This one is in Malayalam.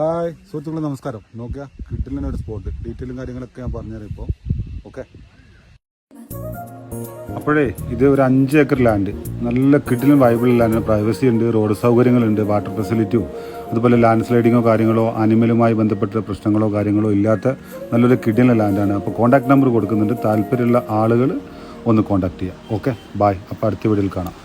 ഹായ് സുഹൃത്തുക്കളെ, നമസ്കാരം. നോക്കുക, കിട്ടില്ല ഒരു സ്പോട്ട്, ഡീറ്റെയിലും കാര്യങ്ങളൊക്കെ ഞാൻ പറഞ്ഞുതരാം ഇപ്പോൾ. ഓക്കെ, അപ്പോഴേ ഇത് ഒരു 5 ഏക്കർ ലാൻഡ്, നല്ല കിട്ടിലും വൈബിൾ ലാൻഡ്. പ്രൈവസി ഉണ്ട്, റോഡ് സൗകര്യങ്ങളുണ്ട്, വാട്ടർ ഫെസിലിറ്റിയും, അതുപോലെ ലാൻഡ് സ്ലൈഡിങ്ങോ കാര്യങ്ങളോ അനിമലുമായി ബന്ധപ്പെട്ട പ്രശ്നങ്ങളോ കാര്യങ്ങളോ ഇല്ലാത്ത നല്ലൊരു കിടിലൻ ലാൻഡാണ്. അപ്പോൾ കോൺടാക്ട് നമ്പർ കൊടുക്കുന്നുണ്ട്, താല്പര്യമുള്ള ആളുകൾ ഒന്ന് കോൺടാക്ട് ചെയ്യാം. Okay, bye. അപ്പോൾ അടുത്ത വീഡിയോയിൽ കാണാം.